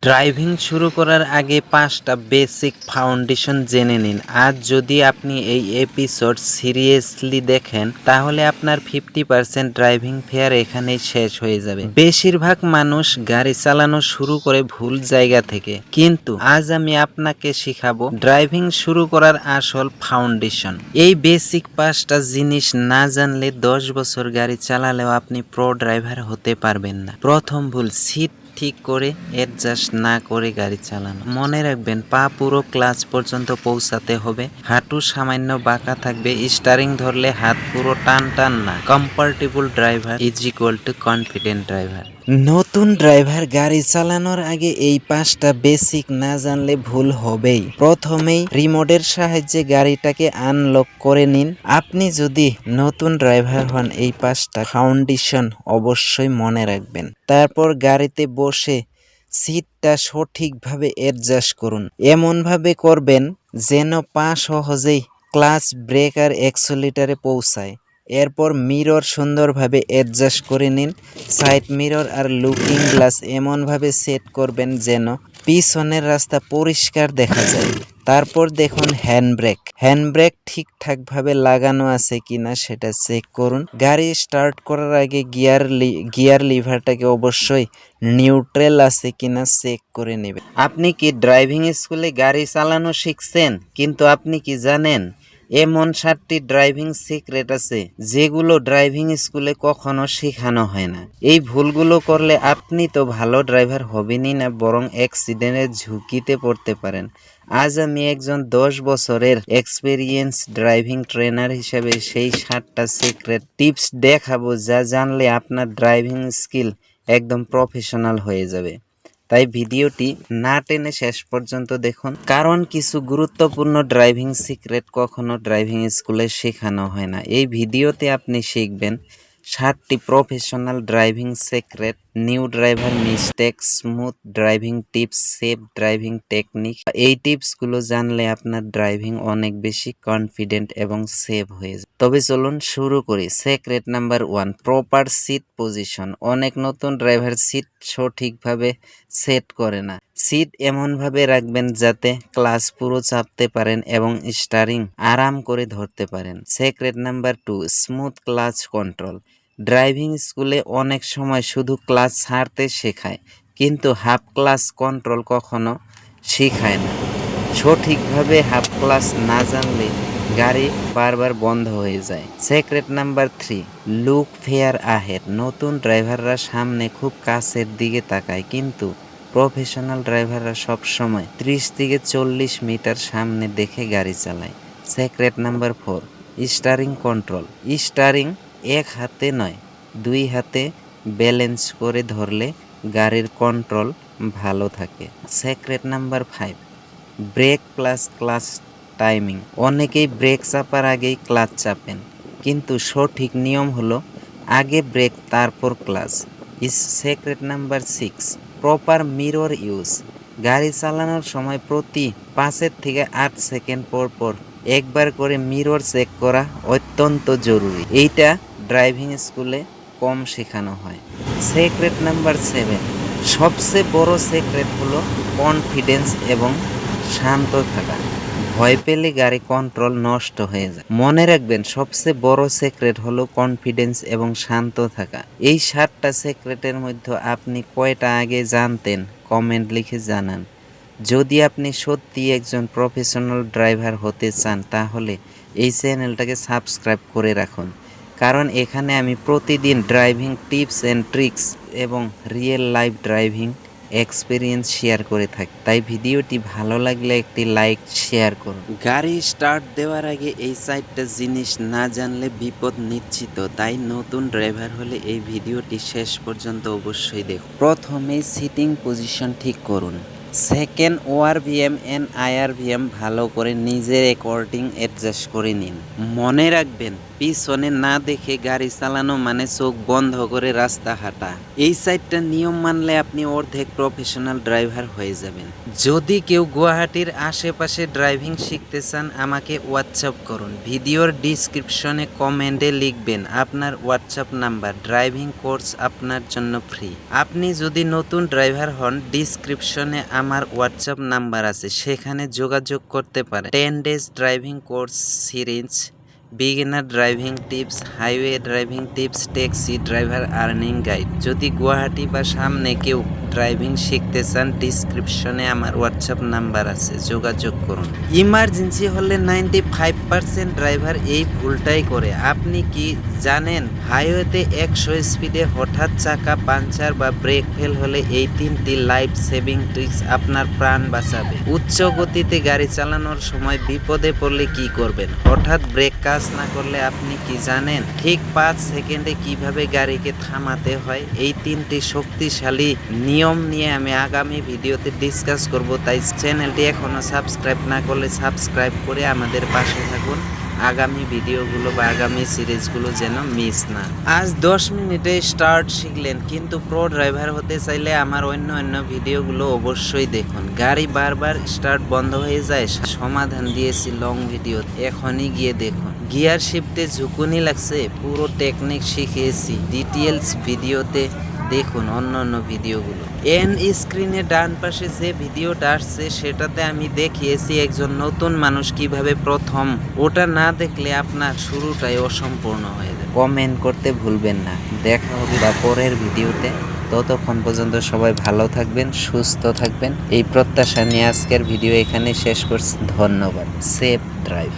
Driving শুরু করার আগে 5টা বেসিক ফাউন্ডেশন জেনে নিন। আজ যদি আপনি এই এপিসোড সিরিয়াসলি দেখেন তাহলে আপনার 50% ড্রাইভিং ফেয়ার এখানেই শেষ হয়ে যাবে। বেশিরভাগ মানুষ গাড়ি চালানো শুরু করে ভুল জায়গা থেকে, কিন্তু আজ আমি আপনাকে শিখাবো ড্রাইভিং শুরু করার আসল ফাউন্ডেশন। এই বেসিক 5টা জিনিস না জানলে 10 বছর গাড়ি চালালেও আপনি প্রো ড্রাইভার হতে পারবেন না। প্রথম ভুল, সিট ঠিক করে অ্যাডজাস্ট না করে গাড়ি চালানো। মনে রাখবেন, পা পুরো ক্লাচ পর্যন্ত পৌঁছাতে হবে, হাঁটু সামান্য বাঁকা থাকবে, স্টারিং ধরলে হাত পুরো টান টান না। Comfortable driver is equal to confident driver. নতুন ড্রাইভার গাড়ি চালানোর আগে এই 5টা বেসিক না জানলে ভুল হবেই। প্রথমেই রিমোটের সাহায্যে গাড়িটাকে আনলক করে নিন। আপনি যদি নতুন ড্রাইভার হন, এই 5টা ফাউন্ডেশন অবশ্যই মনে রাখবেন। তারপর গাড়িতে বসে সিটটা সঠিকভাবে অ্যাডজাস্ট করুন। এমনভাবে করবেন যেন পা সহজেই ক্লাচ, ব্রেক আর অ্যাক্সেলেটরে পৌঁছায়। এরপর মিরর সুন্দরভাবে অ্যাডজাস্ট করে নিন। Side mirror are looking glass এমনভাবে সেট করবেন যেন পিছনের রাস্তা পরিষ্কার দেখা যায়। তারপর দেখুন হ্যান্ডব্রেক ঠিকঠাকভাবে লাগানো আছে কিনা সেটা চেক করুন। গাড়ি স্টার্ট করার আগে গিয়ার লিভারটাকে অবশ্যই নিউট্রাল আছে কিনা চেক করে নেবেন। আপনি কি ড্রাইভিং স্কুলে গাড়ি চালানো শিখছেন, কিন্তু আপনি কি জানেন এমন 7টি ড্রাইভিং সিক্রেট আছে যেগুলো ড্রাইভিং স্কুলে কখনো শেখানো হয় না। এই ভুলগুলো করলে আপনি তো ভালো ড্রাইভার হবেনই না, বরং অ্যাক্সিডেন্টের ঝুঁকিতে পড়তে পারেন। আজ আমি একজন 10 বছরের এক্সপেরিয়েন্স ড্রাইভিং ট্রেনার হিসেবে সেই 7টা সিক্রেট টিপস দেখাবো যা জানলে আপনার ড্রাইভিং স্কিল একদম প্রফেশনাল হয়ে যাবে। তাই ভিডিওটি না টেনে শেষ পর্যন্ত দেখুন, কারণ কিছু গুরুত্বপূর্ণ ড্রাইভিং সিক্রেট কখনো ড্রাইভিং স্কুলে শেখানো হয় না। এই ভিডিওতে আপনি শিখবেন 7টি professional driving secret, new driver mistake, smooth driving tips, safe driving technique. এই টিপসগুলো জানলে আপনার ড্রাইভিং অনেক বেশি কনফিডেন্ট এবং সেফ হয়ে যায়। তবে চলুন শুরু করি। Secret number 1, proper seat position. অনেক নতুন ড্রাইভার সিট সঠিকভাবে সেট করে না। সিট এমনভাবে রাখবেন যাতে ক্লাচ পুরো চাপতে পারেন এবং স্টারিং আরাম করে ধরতে পারেন। Secret number 2, smooth clutch control. Driving স্কুলে অনেক সময় শুধু ক্লাচ ছাড়তে শেখায়, কিন্তু হাফ ক্লাচ কন্ট্রোল কখনো শেখায় না। সঠিকভাবে হাফ ক্লাচ না জানলে গাড়ি বারবার বন্ধ হয়ে যায়। Secret number 3, look fair ahead. নতুন ড্রাইভাররা সামনে খুব কাছের দিকে তাকায়, কিন্তু প্রফেশনাল ড্রাইভাররা সবসময় 30 থেকে 40 মিটার সামনে দেখে গাড়ি চালায়। Secret number 4, steering control. Steering এক হাতে নয়, 2 হাতে ব্যালেন্স করে ধরলে গাড়ির কন্ট্রোল ভালো থাকে। Secret number 5, brake plus clutch timing. অনেকেই ব্রেক চাপার আগেই ক্লাচ চাপেন, কিন্তু সঠিক নিয়ম হলো আগে ব্রেক তারপর clutch. Secret number 6, proper mirror use. গাড়ি চালানোর সময় প্রতি 5 থেকে 8 সেকেন্ড পর পর একবার করে মিরর চেক করা অত্যন্ত জরুরি। এইটা ড্রাইভিং স্কুলে কম শেখানো হয়। সিক্রেট নাম্বার 7, সবচেয়ে বড় সিক্রেট হলো কনফিডেন্স এবং শান্ত থাকা। ভয় পেলে গাড়ি কন্ট্রোল নষ্ট হয়ে যায়। মনে রাখবেন, সবচেয়ে বড় সিক্রেট হলো কনফিডেন্স এবং শান্ত থাকা। এই 7টা সিক্রেটের মধ্যে আপনি কয়টা আগে জানতেন কমেন্ট লিখে জানান। যদি আপনি সত্যি একজন প্রফেশনাল ড্রাইভার হতে চান তাহলে এই চ্যানেলটাকে সাবস্ক্রাইব করে রাখুন, কারণ এখানে আমি প্রতিদিন ড্রাইভিং টিপস অ্যান্ড ট্রিক্স এবং real life driving experience share করে থাকি। তাই ভিডিওটি ভালো লাগলে একটি লাইক, শেয়ার করুন। গাড়ি স্টার্ট দেওয়ার আগে এই 4টা জিনিস না জানলে বিপদ নিশ্চিত। তাই নতুন ড্রাইভার হলে এই ভিডিওটি শেষ পর্যন্ত অবশ্যই দেখুন। প্রথমে সিটিং পজিশন ঠিক করুন। সেকেন্ড ওআরভিএম এন্ড আইআরভিএম ভালো করে নিজের অ্যাকর্ডিং অ্যাডজাস্ট করে নিন। মনে রাখবেন, পিছনে না দেখে গাড়ি চালানো মানে চোখ বন্ধ করে রাস্তা হাঁটা। এই সাইডটা নিয়ম মানলে আপনি অর্ধেক প্রফেশনাল ড্রাইভার হয়ে যাবেন। যদি কেউ গুয়াহাটির আশেপাশে ড্রাইভিং শিখতে চান, আমাকে হোয়াটসঅ্যাপ করুন। ভিডিওর ডিসক্রিপশনে কমেন্টে লিখবেন আপনার হোয়াটসঅ্যাপ নাম্বার। ড্রাইভিং কোর্স আপনার জন্য ফ্রি। আপনি যদি নতুন ড্রাইভার হন, ডিসক্রিপশনে আমার হোয়াটসঅ্যাপ নাম্বার আছে, সেখানে যোগাযোগ করতে পারেন। 10 days driving course series, beginner driving tips, highway driving tips, taxi driver earning guide. যদি গুয়াহাটি বা সামনে কেউ ড্রাইভিং শিখতে চান, ডিসক্রিপশনে আমার হোয়াটসঅ্যাপ নাম্বার আছে, যোগাযোগ করুন। ইমার্জেন্সি হলে 95% ড্রাইভার এই ভুলটাই করে। আপনি কি জানেন, হাইওয়েতে 100 স্পিডে হঠাৎ চাকা পাঞ্চার বা ব্রেক ফেল হলে এই 3টি লাইফ সেভিং ট্রিক্স আপনার প্রাণ বাঁচাবে। উচ্চ গতিতে গাড়ি চালানোর সময় বিপদে পড়লে কি করবেন? হঠাৎ ব্রেক কাজ না করলে আপনি কি জানেন ঠিক 5 সেকেন্ডে কিভাবে গাড়িকে থামাতে হয়? এই 3টি শক্তিশালী নিয়ম নিয়ে আমি আগামী ভিডিওতে ডিসকাস করব। তাই চ্যানেলটি এখনো সাবস্ক্রাইব না করলে সাবস্ক্রাইব করে আমাদের পাশে থাকুন, আগামী ভিডিওগুলো বা আগামী সিরিজগুলো যেন মিস না। আজ 10 মিনিটে স্টার্ট শিখলেন, কিন্তু প্রো ড্রাইভার হতে চাইলে আমার অন্য ভিডিওগুলো অবশ্যই দেখুন। গাড়ি বারবার স্টার্ট বন্ধ হয়ে যায়, সমাধান দিয়েছি লং ভিডিও, এখনই গিয়ে দেখুন। গিয়ার শিফটে ঝুঁকুনি লাগছে, পুরো টেকনিক শিখিয়েছি ডিটেলস ভিডিওতে দেখুন অন্য ভিডিওগুলো। স্ক্রিনে ডান পাশে যে ভিডিওটা আসছে সেটাতে আমি দেখিয়েছি একজন নতুন মানুষ কিভাবে প্রথম। ওটা না দেখলে আপনার শুরুটাই অসম্পূর্ণ হয়ে যাবে। কমেন্ট করতে ভুলবেন না। দেখা হবে বা পরের ভিডিওতে। ততক্ষণ পর্যন্ত সবাই ভালো থাকবেন, সুস্থ থাকবেন, এই প্রত্যাশা নিয়ে আজকের ভিডিও এখানে শেষ করছি। ধন্যবাদ। Safe drive.